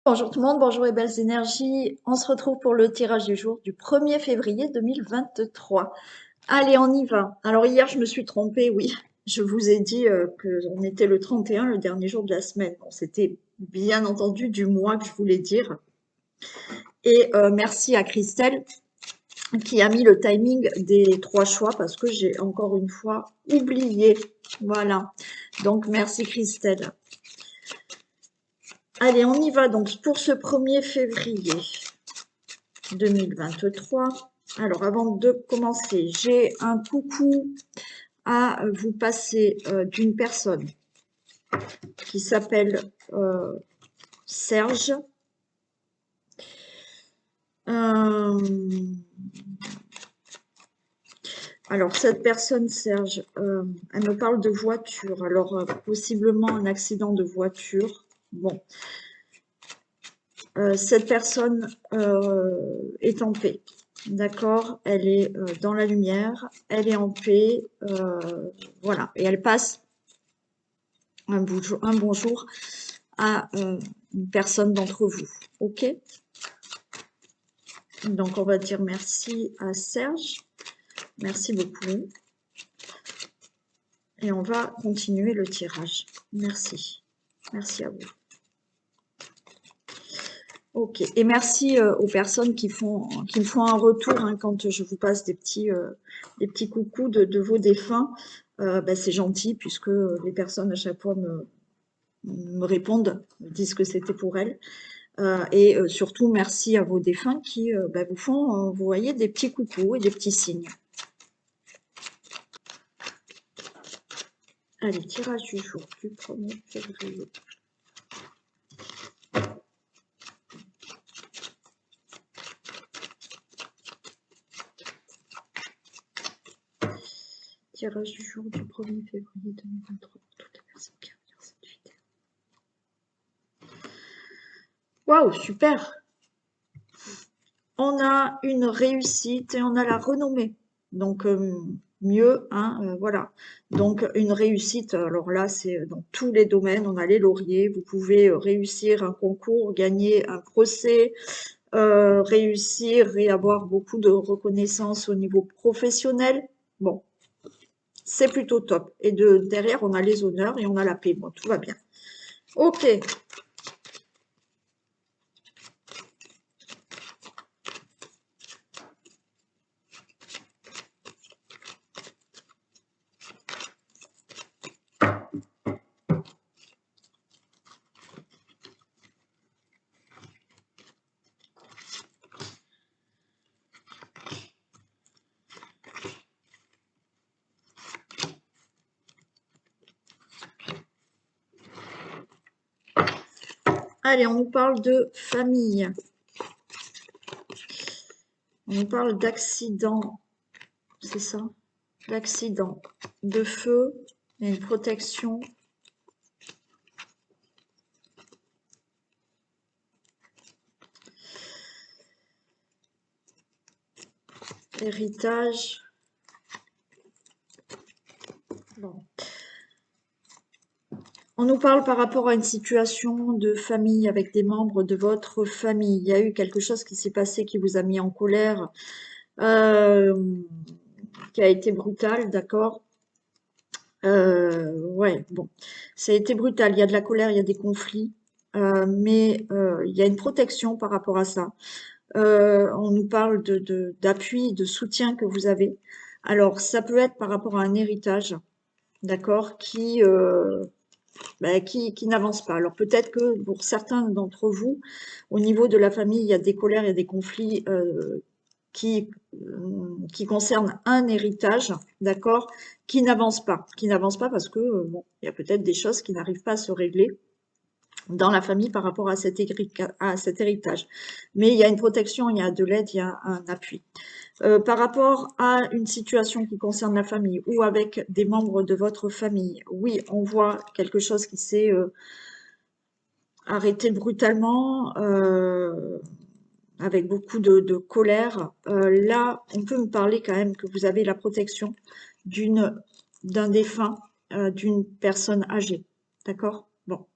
Bonjour tout le monde, bonjour les belles énergies. On se retrouve pour le tirage du jour du 1er février 2023. Allez, on y va. Alors hier, je me suis trompée, oui. Je vous ai dit qu'on était le 31, le dernier jour de la semaine. Bon, c'était bien entendu du mois que je voulais dire. Et merci à Christelle qui a mis le timing des 3 choix parce que j'ai encore une fois oublié. Voilà. Donc merci Christelle. Allez, on y va donc pour ce 1er février 2023. Alors, avant de commencer, j'ai un coucou à vous passer d'une personne qui s'appelle Serge. Alors, cette personne, Serge, elle me parle de voiture. Alors, possiblement un accident de voiture. Bon. Cette personne est en paix. D'accord, elle est dans la lumière, elle est en paix, voilà, et elle passe un bonjour à une personne d'entre vous, ok? Donc on va dire merci à Serge, merci beaucoup, et on va continuer le tirage. Merci, merci à vous. Ok, et merci aux personnes qui me font un retour hein, quand je vous passe des petits coucous de vos défunts. C'est gentil puisque les personnes à chaque fois me répondent, me disent que c'était pour elles. Et surtout, merci à vos défunts qui vous font, vous voyez, des petits coucous et des petits signes. Allez, tirage du jour du 1er février. Tirage du jour du 1er février 2023 pour toutes les personnes qui regardent cette vidéo. Waouh, super! On a une réussite et on a la renommée. Donc, mieux, hein, voilà. Donc, une réussite, alors là, c'est dans tous les domaines. On a les lauriers. Vous pouvez réussir un concours, gagner un procès, réussir et avoir beaucoup de reconnaissance au niveau professionnel. Bon, c'est plutôt top. Et derrière, on a les honneurs et on a la paix. Bon, tout va bien. Ok. Allez, on nous parle de famille. On nous parle d'accident. C'est ça? D'accident, de feu et une protection. Héritage. Bon. On nous parle par rapport à une situation de famille avec des membres de votre famille. Il y a eu quelque chose qui s'est passé qui vous a mis en colère, qui a été brutal, d'accord? Ouais, bon, ça a été brutal. Il y a de la colère, il y a des conflits, mais il y a une protection par rapport à ça. On nous parle d'appui, de soutien que vous avez. Alors, ça peut être par rapport à un héritage, d'accord, qui n'avance pas. Alors peut-être que pour certains d'entre vous, au niveau de la famille, il y a des colères, il y a des conflits qui concernent un héritage, d'accord, qui n'avance pas parce que bon, il y a peut-être des choses qui n'arrivent pas à se régler dans la famille par rapport à cet héritage. Mais il y a une protection, il y a de l'aide, il y a un appui. Par rapport à une situation qui concerne la famille ou avec des membres de votre famille, oui, on voit quelque chose qui s'est arrêté brutalement, avec beaucoup de colère. Là, on peut me parler quand même que vous avez la protection d'un défunt, d'une personne âgée. D'accord? Bon.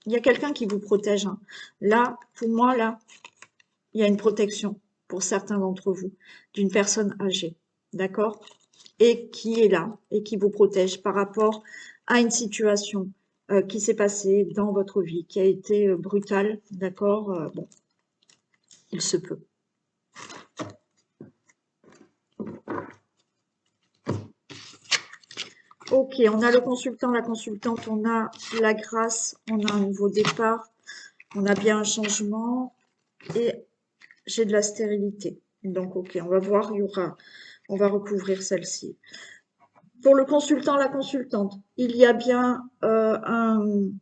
Il y a quelqu'un qui vous protège. Hein. Là, pour moi, là, il y a une protection pour certains d'entre vous d'une personne âgée. D'accord? Et qui est là et qui vous protège par rapport à une situation qui s'est passée dans votre vie, qui a été brutale. D'accord? Bon, il se peut. Ok, on a le consultant, la consultante, on a la grâce, on a un nouveau départ, on a bien un changement et j'ai de la stérilité. Donc, ok, on va voir, on va recouvrir celle-ci. Pour le consultant, la consultante, il y a bien de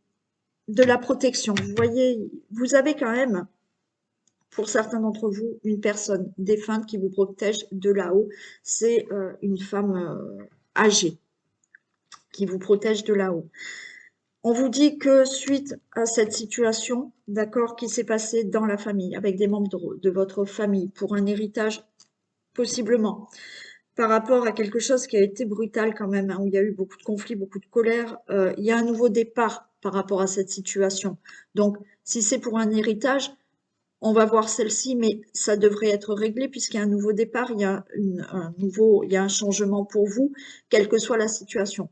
la protection. Vous voyez, vous avez quand même, pour certains d'entre vous, une personne défunte qui vous protège de là-haut. C'est une femme âgée qui vous protège de là-haut. On vous dit que suite à cette situation, d'accord, qui s'est passée dans la famille, avec des membres de votre famille, pour un héritage, possiblement, par rapport à quelque chose qui a été brutal quand même, hein, où il y a eu beaucoup de conflits, beaucoup de colère, il y a un nouveau départ par rapport à cette situation. Donc, si c'est pour un héritage, on va voir celle-ci, mais ça devrait être réglé puisqu'il y a un nouveau départ, il y a il y a un changement pour vous, quelle que soit la situation.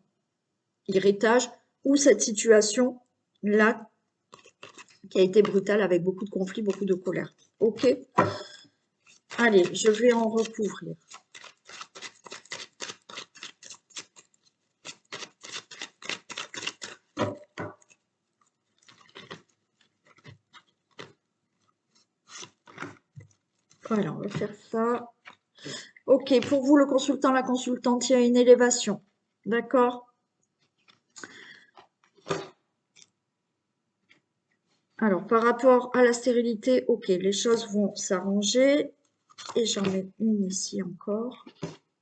Héritage ou cette situation-là qui a été brutale avec beaucoup de conflits, beaucoup de colère. Ok? Allez, je vais en recouvrir. Voilà, on va faire ça. Ok, pour vous, le consultant, la consultante, il y a une élévation. D'accord? Alors, par rapport à la stérilité, ok, les choses vont s'arranger. Et j'en mets une ici encore.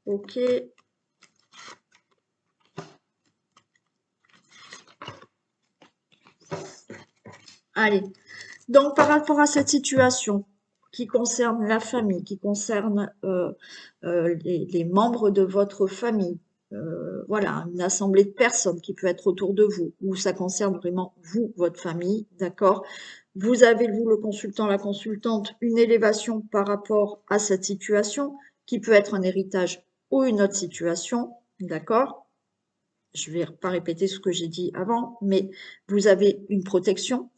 Ok. Allez. Donc, par rapport à cette situation qui concerne la famille, qui concerne les membres de votre famille, voilà, une assemblée de personnes qui peut être autour de vous, où ça concerne vraiment vous, votre famille, d'accord? Vous avez, vous, le consultant, la consultante, une élévation par rapport à cette situation, qui peut être un héritage ou une autre situation, d'accord? Je ne vais pas répéter ce que j'ai dit avant, mais vous avez une protection,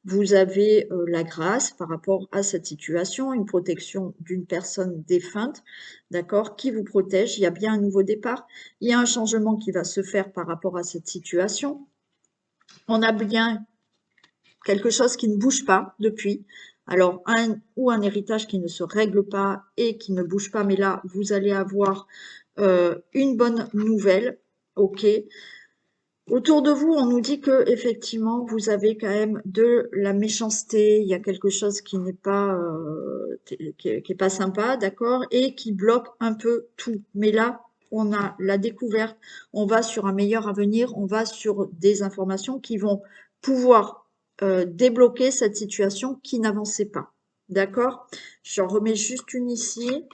vous avez la grâce par rapport à cette situation, une protection d'une personne défunte, d'accord, qui vous protège. Il y a bien un nouveau départ, il y a un changement qui va se faire par rapport à cette situation. On a bien quelque chose qui ne bouge pas depuis. Alors, un héritage qui ne se règle pas et qui ne bouge pas, mais là, vous allez avoir une bonne nouvelle, ok. Autour de vous, on nous dit que effectivement, vous avez quand même de la méchanceté. Il y a quelque chose qui n'est pas, qui est pas sympa, d'accord, et qui bloque un peu tout. Mais là, on a la découverte. On va sur un meilleur avenir. On va sur des informations qui vont pouvoir débloquer cette situation qui n'avançait pas. D'accord? J'en remets juste une ici.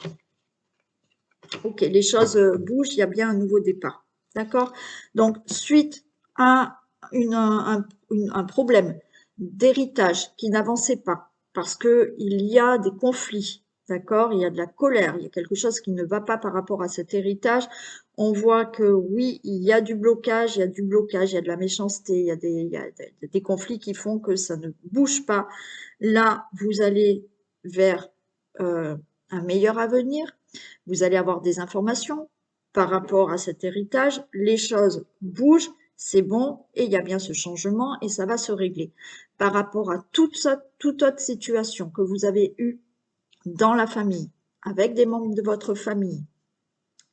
Ok, les choses bougent, il y a bien un nouveau départ. D'accord? Donc, suite à un problème d'héritage qui n'avançait pas, parce qu'il y a des conflits, d'accord? Il y a de la colère, il y a quelque chose qui ne va pas par rapport à cet héritage. On voit que oui, il y a du blocage, il y a du blocage, il y a de la méchanceté, il y a des conflits qui font que ça ne bouge pas. Là, vous allez vers un meilleur avenir. Vous allez avoir des informations par rapport à cet héritage. Les choses bougent, c'est bon, et il y a bien ce changement et ça va se régler. Par rapport à toute autre situation que vous avez eue dans la famille, avec des membres de votre famille,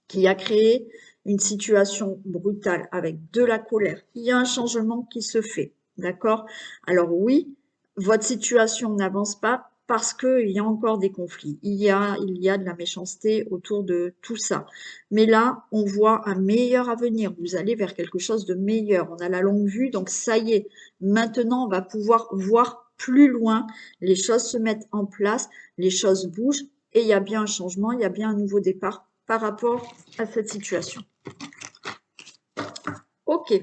qui a créé une situation brutale avec de la colère, il y a un changement qui se fait, d'accord? Alors oui, votre situation n'avance pas parce qu'il y a encore des conflits, il y a de la méchanceté autour de tout ça. Mais là, on voit un meilleur avenir, vous allez vers quelque chose de meilleur, on a la longue vue, donc ça y est, maintenant on va pouvoir voir plus loin, les choses se mettent en place, les choses bougent et il y a bien un changement, il y a bien un nouveau départ par rapport à cette situation. Ok.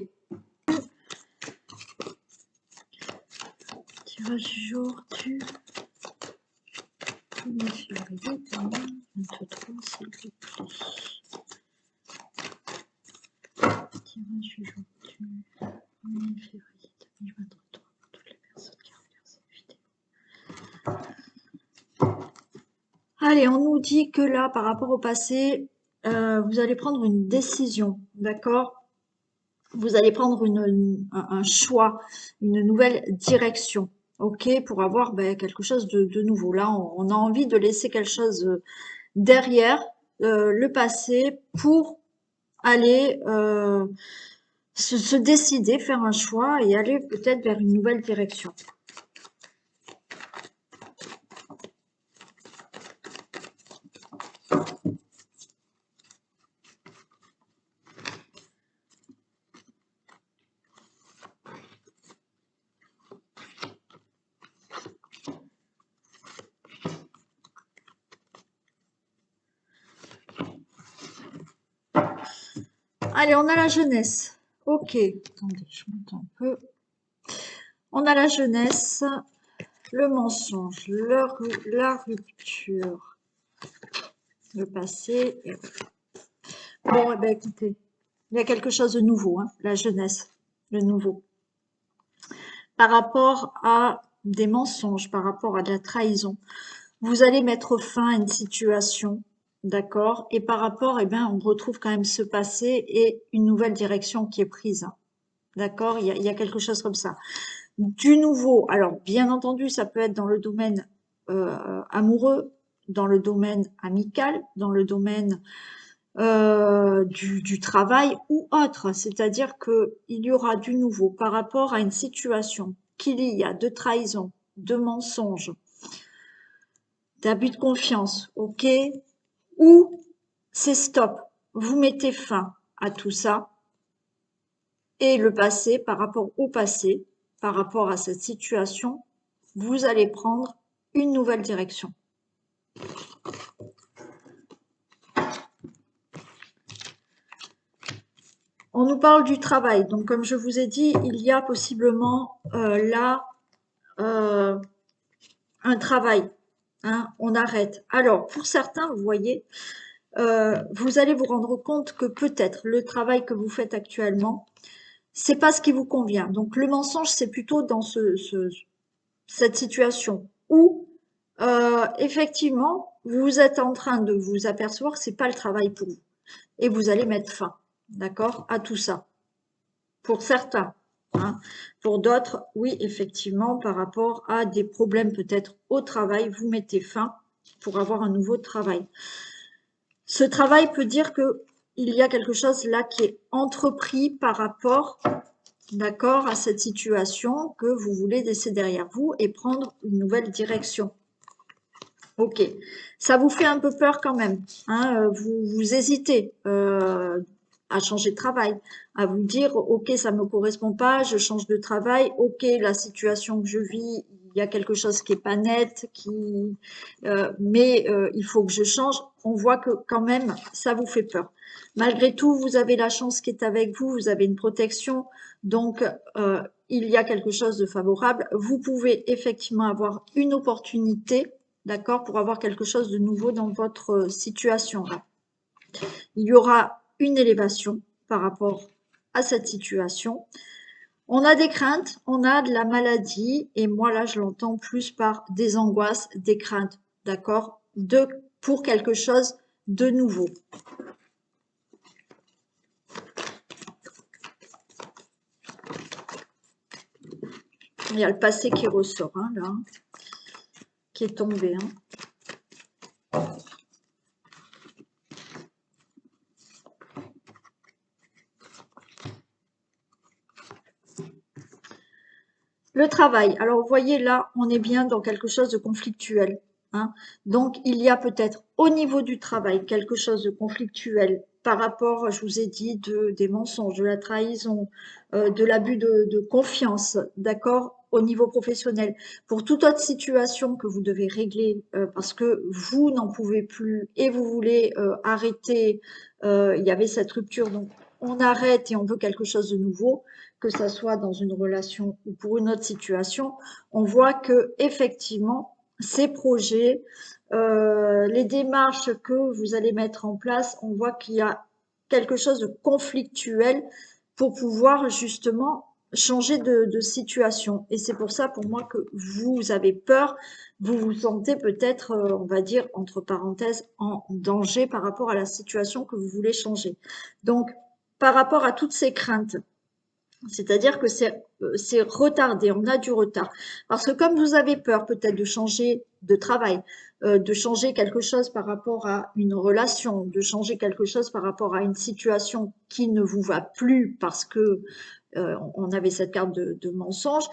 Tirage du jour du 1er février 2023, s'il vous plaît. Tirage du jour du 1er février 2023 pour toutes les personnes qui regardent cette vidéo. Allez, on nous dit que là, par rapport au passé, vous allez prendre une décision, d'accord? Vous allez prendre un choix, une nouvelle direction, ok, pour avoir quelque chose de nouveau. Là, on a envie de laisser quelque chose derrière le passé pour aller se décider, faire un choix et aller peut-être vers une nouvelle direction. Allez, on a la jeunesse. Ok, attendez, je monte un peu. On a la jeunesse, le mensonge, la rupture, le passé. Bon, eh ben, écoutez, il y a quelque chose de nouveau, hein, la jeunesse, le nouveau. Par rapport à des mensonges, par rapport à de la trahison, vous allez mettre fin à une situation, d'accord? Et par rapport, eh bien, on retrouve quand même ce passé et une nouvelle direction qui est prise, d'accord? Il y a quelque chose comme ça. Du nouveau, alors bien entendu, ça peut être dans le domaine amoureux, dans le domaine amical, dans le domaine du travail ou autre. C'est-à-dire qu'il y aura du nouveau par rapport à une situation qu'il y a de trahison, de mensonge, d'abus de confiance, ok? Ou c'est stop, vous mettez fin à tout ça et le passé, par rapport au passé, par rapport à cette situation, vous allez prendre une nouvelle direction. On nous parle du travail. Donc, comme je vous ai dit, il y a possiblement là un travail. Hein, on arrête. Alors, pour certains, vous voyez, vous allez vous rendre compte que peut-être le travail que vous faites actuellement, c'est pas ce qui vous convient. Donc, le mensonge, c'est plutôt dans cette situation où, effectivement, vous êtes en train de vous apercevoir que c'est pas le travail pour vous. Et vous allez mettre fin, d'accord, à tout ça. Pour certains. Hein. Pour d'autres, oui, effectivement, par rapport à des problèmes peut-être au travail, vous mettez fin pour avoir un nouveau travail. Ce travail peut dire que il y a quelque chose là qui est entrepris par rapport, d'accord, à cette situation que vous voulez laisser derrière vous et prendre une nouvelle direction. Ok, ça vous fait un peu peur quand même, hein, vous hésitez à changer de travail, à vous dire, ok, ça me correspond pas, je change de travail, ok, la situation que je vis, il y a quelque chose qui est pas net, mais il faut que je change. On voit que quand même, ça vous fait peur. Malgré tout, vous avez la chance qui est avec vous, vous avez une protection, donc il y a quelque chose de favorable. Vous pouvez effectivement avoir une opportunité, d'accord, pour avoir quelque chose de nouveau dans votre situation. Il y aura une élévation par rapport à cette situation. On a des craintes, on a de la maladie, et moi là je l'entends plus par des angoisses, des craintes, d'accord, pour quelque chose de nouveau. Il y a le passé qui ressort, hein, là, qui est tombé. Hein. Le travail. Alors, vous voyez, là, on est bien dans quelque chose de conflictuel. Hein. Donc, il y a peut-être au niveau du travail quelque chose de conflictuel par rapport, je vous ai dit, des mensonges, de la trahison, de l'abus de confiance, d'accord, au niveau professionnel. Pour toute autre situation que vous devez régler parce que vous n'en pouvez plus et vous voulez arrêter, il y avait cette rupture, donc on arrête et on veut quelque chose de nouveau. que ça soit dans une relation ou pour une autre situation, on voit que effectivement ces projets, les démarches que vous allez mettre en place, on voit qu'il y a quelque chose de conflictuel pour pouvoir justement changer de situation. Et c'est pour ça, pour moi, que vous avez peur, vous vous sentez peut-être, on va dire, entre parenthèses, en danger par rapport à la situation que vous voulez changer. Donc, par rapport à toutes ces craintes, c'est-à-dire que c'est retardé, on a du retard. Parce que comme vous avez peur peut-être de changer de travail, de changer quelque chose par rapport à une relation, de changer quelque chose par rapport à une situation qui ne vous va plus parce que on avait cette carte de mensonge,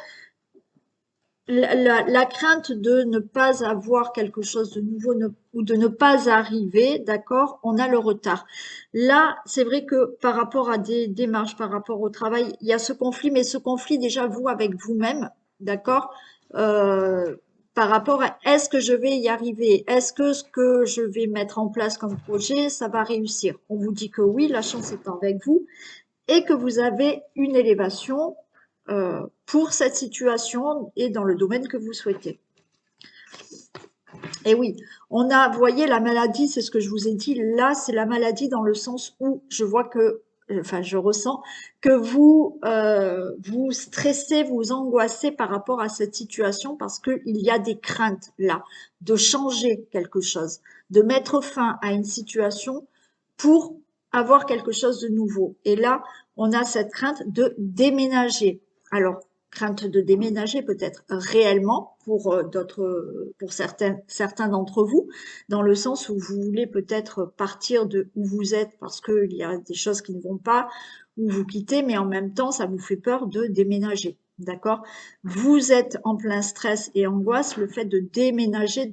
la crainte de ne pas avoir quelque chose de nouveau ou de ne pas arriver, d'accord, on a le retard. Là, c'est vrai que par rapport à des démarches, par rapport au travail, il y a ce conflit, mais ce conflit déjà, vous, avec vous-même, d'accord, par rapport à est-ce que je vais y arriver, est-ce que ce que je vais mettre en place comme projet, ça va réussir. On vous dit que oui, la chance est avec vous et que vous avez une élévation pour cette situation et dans le domaine que vous souhaitez. Et oui, on a, vous voyez, la maladie, c'est ce que je vous ai dit, là, c'est la maladie dans le sens où je vois que, enfin, je ressens que vous stressez, vous angoissez par rapport à cette situation parce qu'il y a des craintes là, de changer quelque chose, de mettre fin à une situation pour avoir quelque chose de nouveau. Et là, on a cette crainte de déménager. Alors, crainte de déménager peut-être réellement pour certains d'entre vous, dans le sens où vous voulez peut-être partir de où vous êtes parce qu'il y a des choses qui ne vont pas, ou vous quittez, mais en même temps, ça vous fait peur de déménager. D'accord? Vous êtes en plein stress et angoisse, le fait de déménager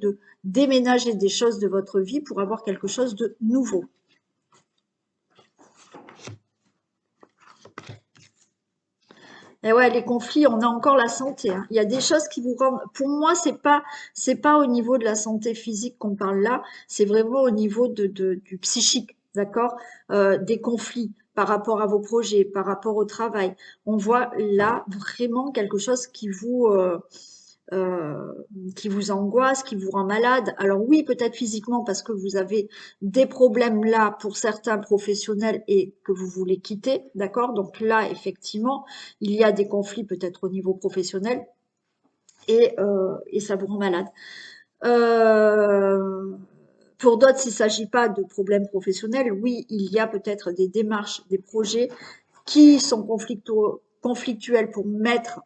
des choses de votre vie pour avoir quelque chose de nouveau. Et ouais, les conflits, on a encore la santé, hein. Il y a des choses qui vous rendent. Pour moi, c'est pas au niveau de la santé physique qu'on parle là. C'est vraiment au niveau du psychique, d'accord? Des conflits par rapport à vos projets, par rapport au travail. On voit là vraiment quelque chose euh, qui vous angoisse, qui vous rend malade. Alors oui, peut-être physiquement parce que vous avez des problèmes là pour certains professionnels et que vous voulez quitter, d'accord? Donc là, effectivement, il y a des conflits peut-être au niveau professionnel et ça vous rend malade. Euh, pour d'autres, s'il ne s'agit pas de problèmes professionnels, oui, il y a peut-être des démarches, des projets qui sont conflictuels pour mettre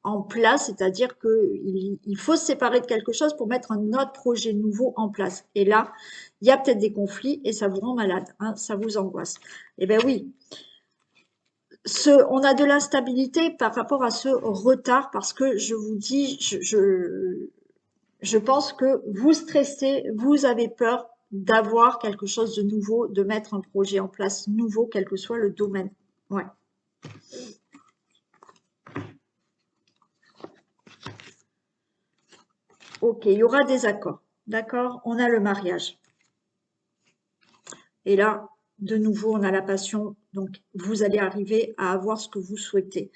en place, c'est-à-dire qu'il faut se séparer de quelque chose pour mettre un autre projet nouveau en place. Et là, il y a peut-être des conflits et ça vous rend malade, hein, ça vous angoisse. Eh bien oui, on a de l'instabilité par rapport à ce retard parce que je vous dis, je pense que vous stressez, vous avez peur d'avoir quelque chose de nouveau, de mettre un projet en place nouveau, quel que soit le domaine. Ouais. Ok, il y aura des accords. D'accord? On a le mariage. Et là, de nouveau, on a la passion. Donc, vous allez arriver à avoir ce que vous souhaitez.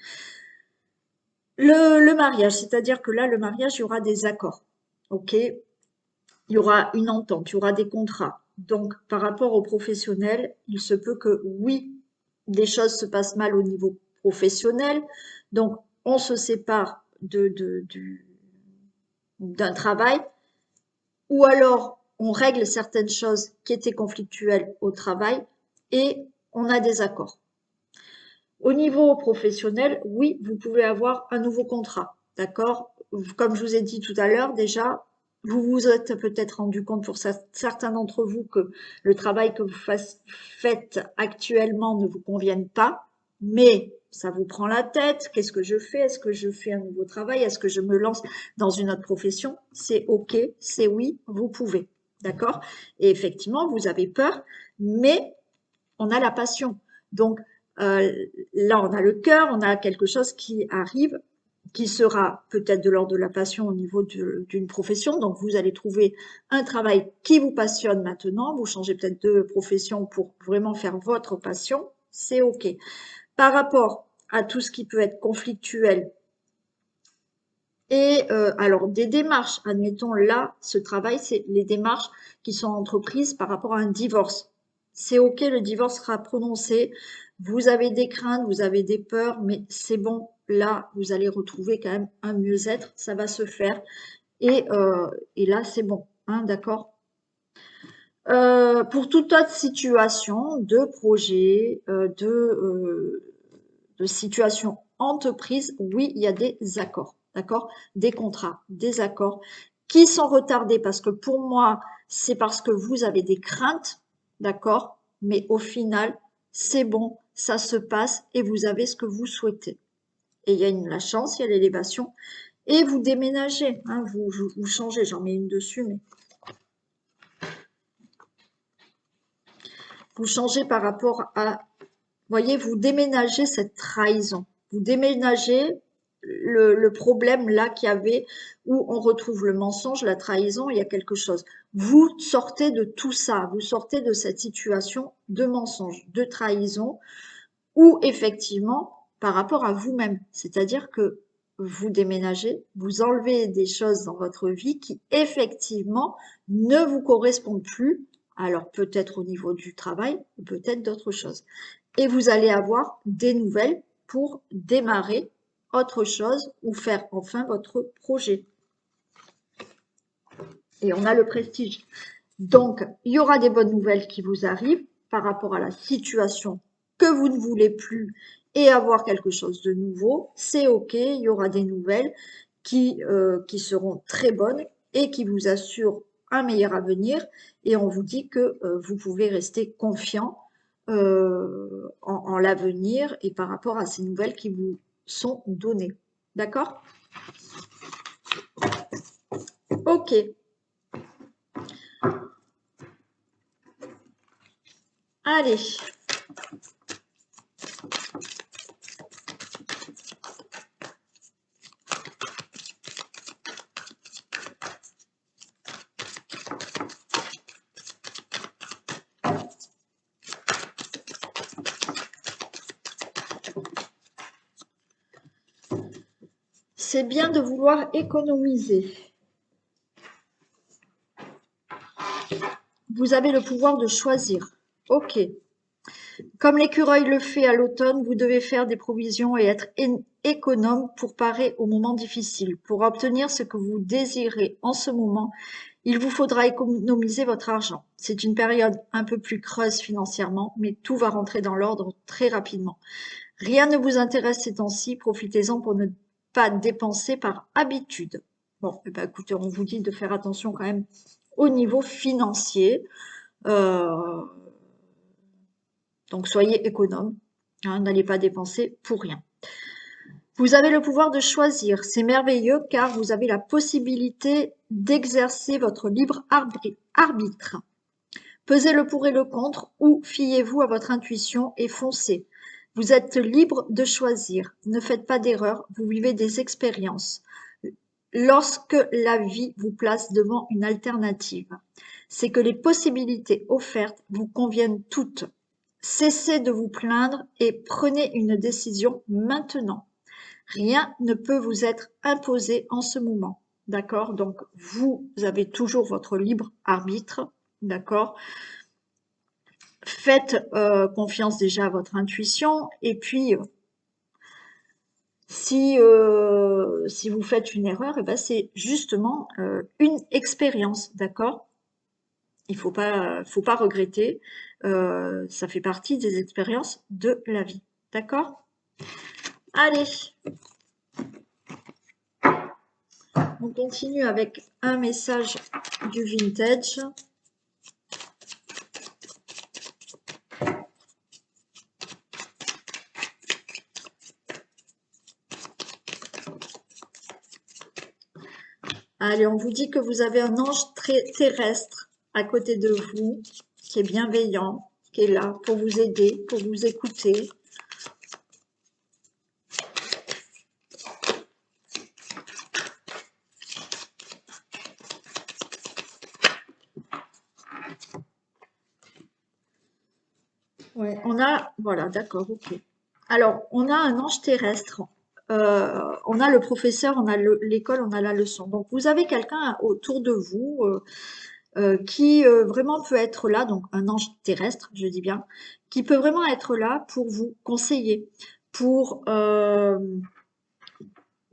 Le mariage, c'est-à-dire que là, le mariage, il y aura des accords. OK? Il y aura une entente, il y aura des contrats. Donc, par rapport aux professionnels, il se peut que, oui, des choses se passent mal au niveau professionnel. Donc, on se sépare d'un travail. Ou alors, on règle certaines choses qui étaient conflictuelles au travail et on a des accords. Au niveau professionnel, oui, vous pouvez avoir un nouveau contrat, d'accord? Comme je vous ai dit tout à l'heure, déjà, vous vous êtes peut-être rendu compte pour certains d'entre vous que le travail que vous faites actuellement ne vous convienne pas, mais ça vous prend la tête. Qu'est-ce que je fais? Est-ce que je fais un nouveau travail? Est-ce que je me lance dans une autre profession? C'est OK, c'est oui, vous pouvez, d'accord? Et effectivement, vous avez peur, mais on a la passion. Donc, là, on a le cœur, on a quelque chose qui arrive, qui sera peut-être de l'ordre de la passion au niveau d'une profession. Donc, vous allez trouver un travail qui vous passionne maintenant. Vous changez peut-être de profession pour vraiment faire votre passion. C'est OK. Par rapport à tout ce qui peut être conflictuel. Et alors, des démarches, admettons là, ce travail, c'est les démarches qui sont entreprises par rapport à un divorce. C'est OK, le divorce sera prononcé, vous avez des craintes, vous avez des peurs, mais c'est bon, là, vous allez retrouver quand même un mieux-être, ça va se faire. Et là, c'est bon, hein, d'accord? Pour toute autre situation de projet, de situation entreprise, oui, il y a des accords, d'accord? Des contrats, des accords qui sont retardés parce que pour moi, c'est parce que vous avez des craintes, d'accord? Mais au final, c'est bon, ça se passe et vous avez ce que vous souhaitez. Et il y a la chance, il y a l'élévation. Et vous déménagez, hein, vous changez, j'en mets une dessus, mais vous changez par rapport à, voyez, vous déménagez cette trahison. Vous déménagez le problème là qu'il y avait où on retrouve le mensonge, la trahison, il y a quelque chose. Vous sortez de tout ça, vous sortez de cette situation de mensonge, de trahison, ou effectivement par rapport à vous-même. C'est-à-dire que vous déménagez, vous enlevez des choses dans votre vie qui effectivement ne vous correspondent plus, alors peut-être au niveau du travail, ou peut-être d'autres choses. Et vous allez avoir des nouvelles pour démarrer autre chose ou faire enfin votre projet. Et on a le prestige. Donc, il y aura des bonnes nouvelles qui vous arrivent par rapport à la situation que vous ne voulez plus et avoir quelque chose de nouveau. C'est OK, il y aura des nouvelles qui seront très bonnes et qui vous assurent un meilleur avenir. Et on vous dit que vous pouvez rester confiant en l'avenir et par rapport à ces nouvelles qui vous sont données. D'accord? OK. Allez. C'est bien de vouloir économiser. Vous avez le pouvoir de choisir. OK. Comme l'écureuil le fait à l'automne, vous devez faire des provisions et être économe pour parer aux moments difficiles. Pour obtenir ce que vous désirez en ce moment, il vous faudra économiser votre argent. C'est une période un peu plus creuse financièrement, mais tout va rentrer dans l'ordre très rapidement. Rien ne vous intéresse ces temps-ci, profitez-en pour ne pas dépenser par habitude. Bon, eh ben, écoutez, on vous dit de faire attention quand même au niveau financier. Donc soyez économe, hein, n'allez pas dépenser pour rien. Vous avez le pouvoir de choisir, c'est merveilleux car vous avez la possibilité d'exercer votre libre arbitre. Pesez le pour et le contre ou fiez-vous à votre intuition et foncez. Vous êtes libre de choisir, ne faites pas d'erreur, vous vivez des expériences. Lorsque la vie vous place devant une alternative, c'est que les possibilités offertes vous conviennent toutes. Cessez de vous plaindre et prenez une décision maintenant. Rien ne peut vous être imposé en ce moment. D'accord? Donc, vous avez toujours votre libre arbitre. D'accord? Faites confiance déjà à votre intuition. Et puis, si vous faites une erreur, eh ben, c'est justement une expérience. D'accord? Il faut pas regretter. Ça fait partie des expériences de la vie. D'accord? Allez, on continue avec un message du vintage. Allez, on vous dit que vous avez un ange très terrestre à côté de vous, qui est bienveillant, qui est là pour vous aider, pour vous écouter. Ouais, on a, voilà, d'accord, ok. Alors, on a un ange terrestre, on a le professeur, on a l'école, on a la leçon. Donc, vous avez quelqu'un autour de vous qui vraiment peut être là, donc un ange terrestre, je dis bien, qui peut vraiment être là pour vous conseiller, pour,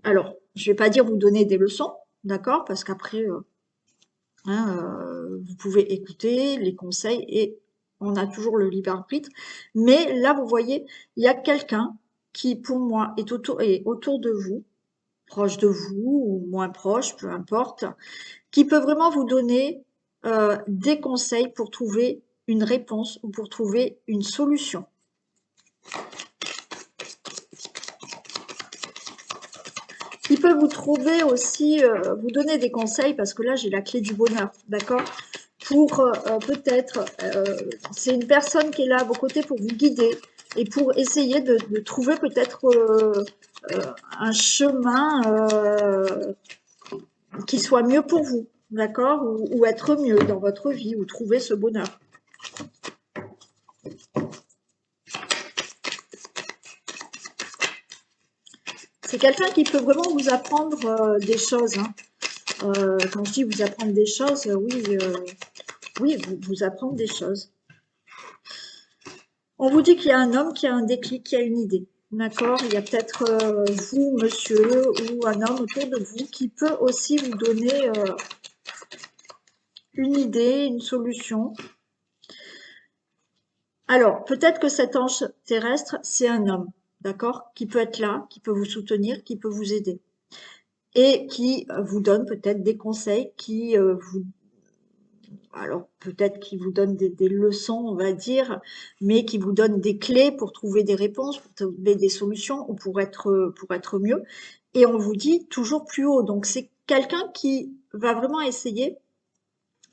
alors, je vais pas dire vous donner des leçons, d'accord, parce qu'après, hein, vous pouvez écouter les conseils et on a toujours le libre arbitre. Mais là, vous voyez, il y a quelqu'un qui, pour moi, est autour de vous, proche de vous ou moins proche, peu importe, qui peut vraiment vous donner des conseils pour trouver une réponse ou pour trouver une solution. Qui peut vous trouver aussi, vous donner des conseils, parce que là, j'ai la clé du bonheur, d'accord? Pour peut-être, c'est une personne qui est là à vos côtés pour vous guider et pour essayer de trouver peut-être un chemin qui soit mieux pour vous, d'accord? Ou être mieux dans votre vie, ou trouver ce bonheur. C'est quelqu'un qui peut vraiment vous apprendre des choses, hein. Quand je dis vous apprendre des choses, oui, vous apprendre des choses. On vous dit qu'il y a un homme qui a un déclic, qui a une idée. D'accord? Il y a peut-être vous, monsieur, ou un homme autour de vous qui peut aussi vous donner une idée, une solution. Alors, peut-être que cet ange terrestre, c'est un homme, d'accord? Qui peut être là, qui peut vous soutenir, qui peut vous aider. Et qui vous donne peut-être des conseils, qui vous alors peut-être qu'il vous donne des leçons, on va dire, mais qui vous donne des clés pour trouver des réponses, pour trouver des solutions ou pour être mieux. Et on vous dit toujours plus haut. Donc c'est quelqu'un qui va vraiment essayer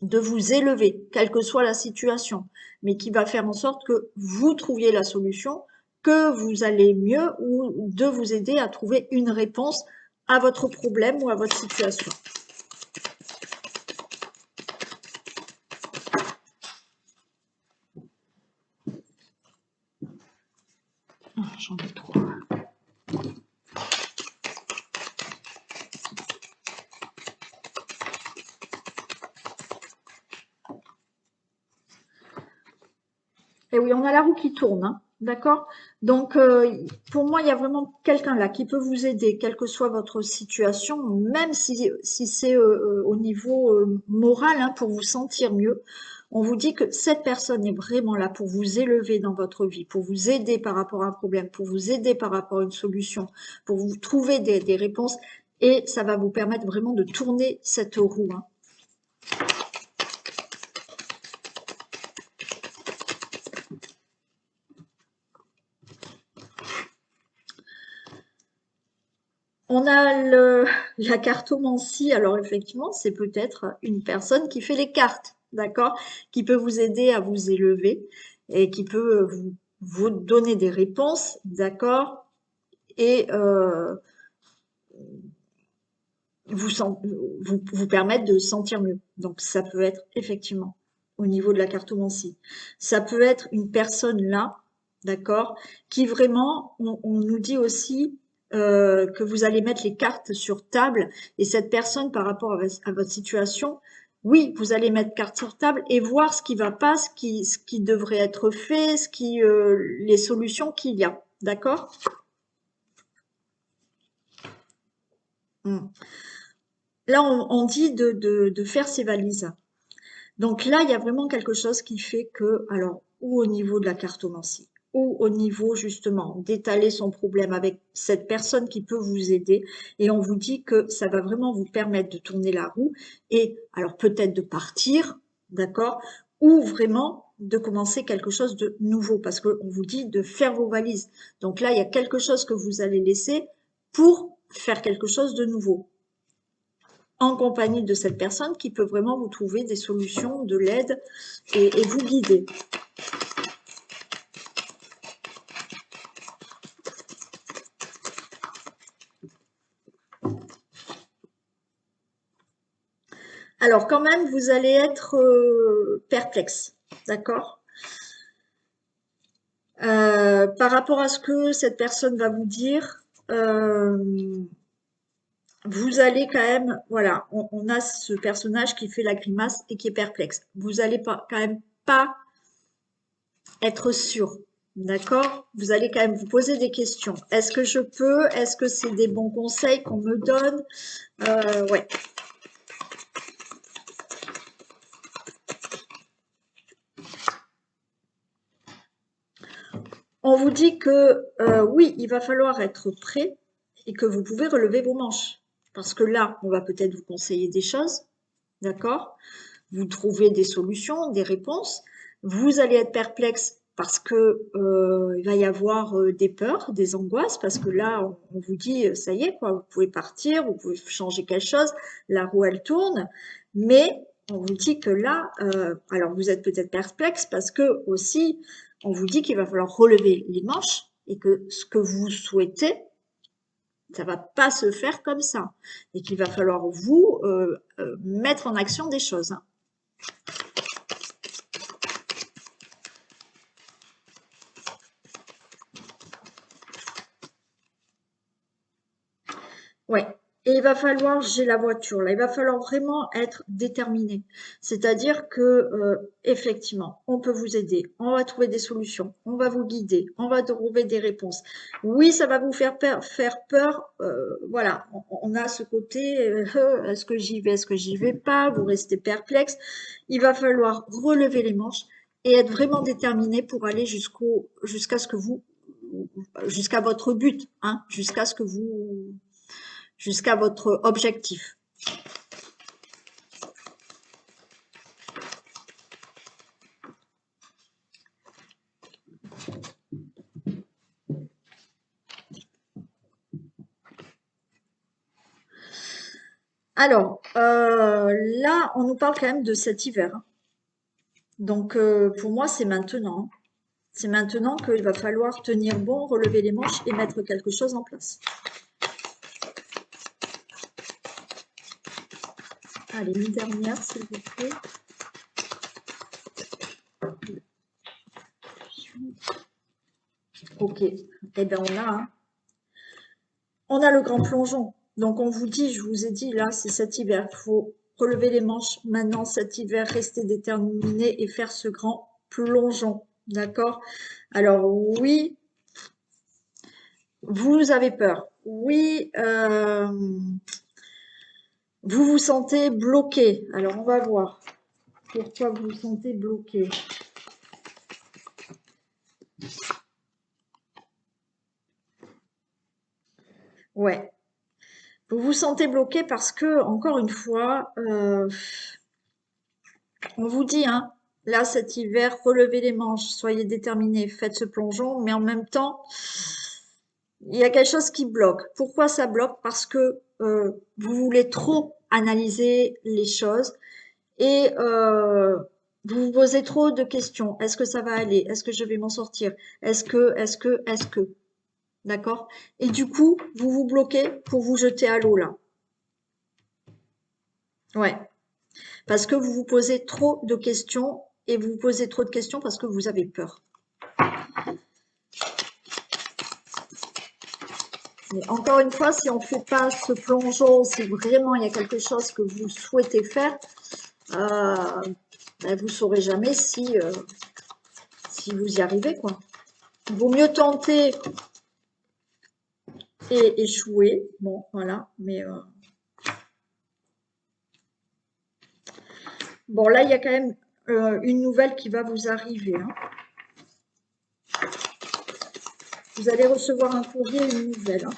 de vous élever, quelle que soit la situation, mais qui va faire en sorte que vous trouviez la solution, que vous allez mieux ou de vous aider à trouver une réponse à votre problème ou à votre situation. Ah, j'en ai trop. Et oui, on a la roue qui tourne, hein, d'accord? Donc, pour moi, il y a vraiment quelqu'un là qui peut vous aider, quelle que soit votre situation, même si c'est au niveau moral, hein, pour vous sentir mieux. On vous dit que cette personne est vraiment là pour vous élever dans votre vie, pour vous aider par rapport à un problème, pour vous aider par rapport à une solution, pour vous trouver des réponses. Et ça va vous permettre vraiment de tourner cette roue, hein. On a la cartomancie. Alors effectivement, c'est peut-être une personne qui fait les cartes, d'accord? Qui peut vous aider à vous élever et qui peut vous donner des réponses, d'accord? Et vous, vous permettre de sentir mieux. Donc ça peut être effectivement au niveau de la cartomancie. Ça peut être une personne là, d'accord, qui vraiment, on nous dit aussi que vous allez mettre les cartes sur table et cette personne par rapport à votre situation, oui, vous allez mettre cartes sur table et voir ce qui va pas, ce qui devrait être fait, les solutions qu'il y a, d'accord? Hmm. Là, on dit de faire ses valises. Donc là, il y a vraiment quelque chose qui fait que, alors, ou au niveau de la cartomancie, ou au niveau justement d'étaler son problème avec cette personne qui peut vous aider, et on vous dit que ça va vraiment vous permettre de tourner la roue, et alors peut-être de partir, d'accord, ou vraiment de commencer quelque chose de nouveau, parce qu'on vous dit de faire vos valises. Donc là, il y a quelque chose que vous allez laisser pour faire quelque chose de nouveau en compagnie de cette personne qui peut vraiment vous trouver des solutions, de l'aide et vous guider. Alors quand même, vous allez être perplexe, d'accord? Par rapport à ce que cette personne va vous dire, vous allez quand même, voilà, on a ce personnage qui fait la grimace et qui est perplexe. Vous allez pas, quand même pas être sûr, d'accord? Vous allez quand même vous poser des questions. Est-ce que je peux? Est-ce que c'est des bons conseils qu'on me donne? Ouais. On vous dit que oui, il va falloir être prêt et que vous pouvez relever vos manches. Parce que là, on va peut-être vous conseiller des choses, d'accord? Vous trouvez des solutions, des réponses. Vous allez être perplexe parce que il va y avoir des peurs, des angoisses, parce que là, on vous dit, ça y est, quoi, vous pouvez partir, vous pouvez changer quelque chose, la roue, elle tourne, mais on vous dit que là, alors vous êtes peut-être perplexe parce que aussi, on vous dit qu'il va falloir relever les manches et que ce que vous souhaitez, ça va pas se faire comme ça et qu'il va falloir vous mettre en action des choses, hein. Ouais. Et il va falloir, j'ai la voiture là, il va falloir vraiment être déterminé. C'est-à-dire que effectivement, on peut vous aider, on va trouver des solutions, on va vous guider, on va trouver des réponses. Oui, ça va vous faire peur. Voilà, on a ce côté, est-ce que j'y vais, est-ce que j'y vais pas? Vous restez perplexe. Il va falloir relever les manches et être vraiment déterminé pour aller jusqu'à ce que vous, jusqu'à votre but, hein, jusqu'à votre objectif. Alors, là, on nous parle quand même de cet hiver, hein. Donc, pour moi, c'est maintenant, hein. C'est maintenant qu'il va falloir tenir bon, relever les manches et mettre quelque chose en place. Allez, une dernière, s'il vous plaît. Ok. Eh bien, on a le grand plongeon. Donc, on vous dit, je vous ai dit, là, c'est cet hiver. Il faut relever les manches maintenant, cet hiver, rester déterminé et faire ce grand plongeon. D'accord? Alors, oui, vous avez peur. Oui, vous vous sentez bloqué. Alors, on va voir pourquoi vous vous sentez bloqué. Ouais. Vous vous sentez bloqué parce que, encore une fois, on vous dit, hein, là, cet hiver, relevez les manches, soyez déterminés, faites ce plongeon, mais en même temps, il y a quelque chose qui bloque. Pourquoi ça bloque? Parce que vous voulez trop analyser les choses et vous vous posez trop de questions. Est-ce que ça va aller? Est-ce que je vais m'en sortir? Est-ce que? D'accord? Et du coup, vous vous bloquez pour vous jeter à l'eau là. Ouais. Parce que vous vous posez trop de questions et vous vous posez trop de questions parce que vous avez peur. Mais encore une fois, si on ne fait pas ce plongeon, si vraiment il y a quelque chose que vous souhaitez faire, ben, vous ne saurez jamais si vous y arrivez, quoi. Il vaut mieux tenter et échouer. Bon, voilà. Mais bon, là, il y a quand même une nouvelle qui va vous arriver, hein. Vous allez recevoir un courrier, une nouvelle, hein.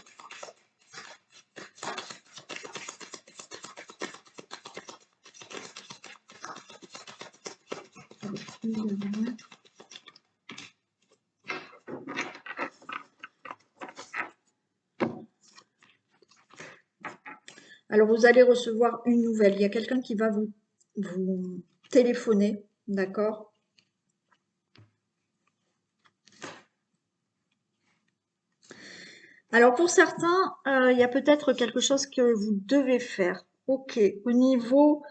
Alors, vous allez recevoir une nouvelle. Il y a quelqu'un qui va vous téléphoner, d'accord? Alors, pour certains, il y a peut-être quelque chose que vous devez faire. Ok, au niveau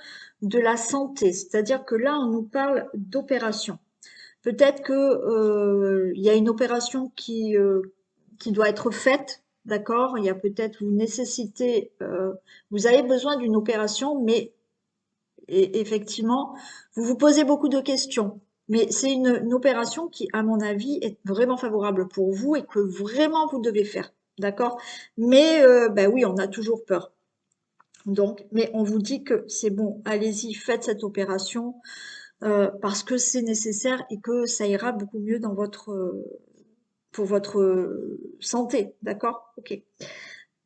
de la santé, c'est-à-dire que là, on nous parle d'opération. peut-être que il y a une opération qui doit être faite, d'accord? Il y a peut-être une nécessité, vous avez besoin d'une opération, mais effectivement, vous vous posez beaucoup de questions. Mais c'est une opération qui, à mon avis, est vraiment favorable pour vous et que vraiment vous devez faire, d'accord? Mais ben oui, on a toujours peur. Donc, mais on vous dit que c'est bon, allez-y, faites cette opération parce que c'est nécessaire et que ça ira beaucoup mieux dans pour votre santé, d'accord? Ok.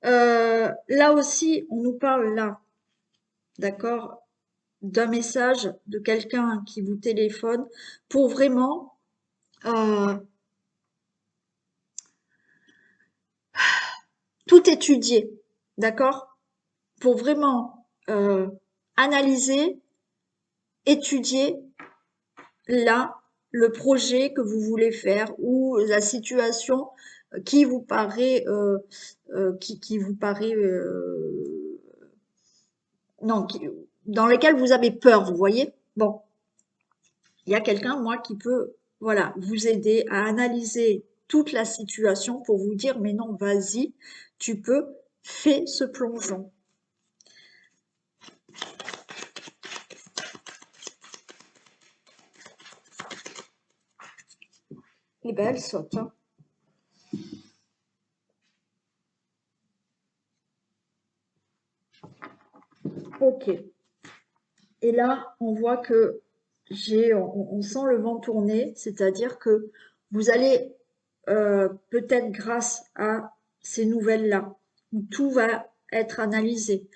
Là aussi, on nous parle là, d'accord, d'un message de quelqu'un qui vous téléphone pour vraiment tout étudier, d'accord? Pour vraiment analyser, étudier là le projet que vous voulez faire ou la situation qui vous paraît qui vous paraît non dans lequel vous avez peur, vous voyez? Bon, il y a quelqu'un, moi, qui peut, voilà, vous aider à analyser toute la situation pour vous dire, mais non, vas-y, tu peux, fais ce plongeon. Et ben, elle saute. Hein. Ok. Et là, on voit que on sent le vent tourner, c'est-à-dire que vous allez peut-être grâce à ces nouvelles-là, où tout va être analysé,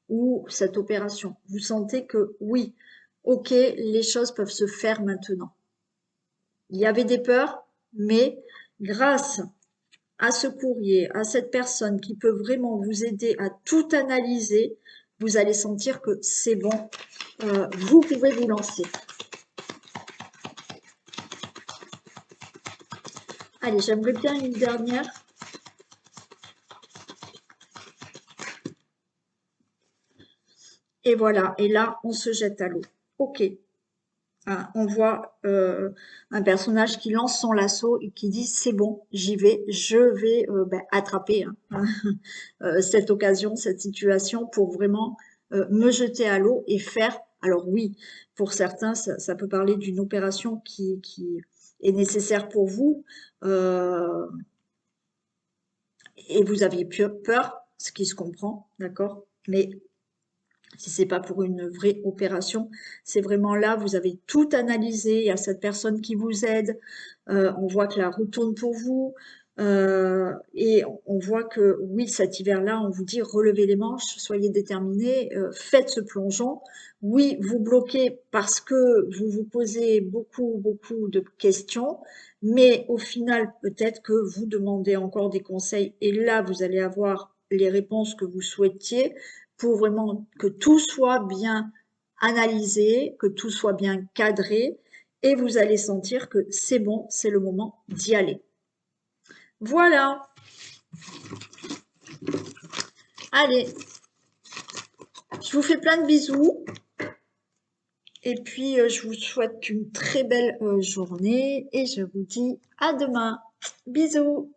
ou cette opération, vous sentez que oui, ok, les choses peuvent se faire maintenant. Il y avait des peurs, mais grâce à ce courrier, à cette personne qui peut vraiment vous aider à tout analyser, vous allez sentir que c'est bon, vous pouvez vous lancer. Allez, j'aimerais bien une dernière. Et voilà, et là, on se jette à l'eau. Ok. Hein, on voit un personnage qui lance son lasso et qui dit c'est bon, j'y vais, je vais attraper hein, cette occasion, cette situation pour vraiment me jeter à l'eau et faire. Alors oui, pour certains, ça peut parler d'une opération qui est nécessaire pour vous et vous aviez peur, ce qui se comprend, d'accord? Mais si c'est pas pour une vraie opération, c'est vraiment là, vous avez tout analysé, il y a cette personne qui vous aide, on voit que la roue tourne pour vous, et on voit que oui, cet hiver-là, on vous dit relevez les manches, soyez déterminés, faites ce plongeon. Oui, vous bloquez parce que vous vous posez beaucoup de questions, mais au final, peut-être que vous demandez encore des conseils et là, vous allez avoir les réponses que vous souhaitiez pour vraiment que tout soit bien analysé, que tout soit bien cadré, et vous allez sentir que c'est bon, c'est le moment d'y aller. Voilà. Allez, je vous fais plein de bisous. Et puis, je vous souhaite une très belle journée et je vous dis à demain. Bisous.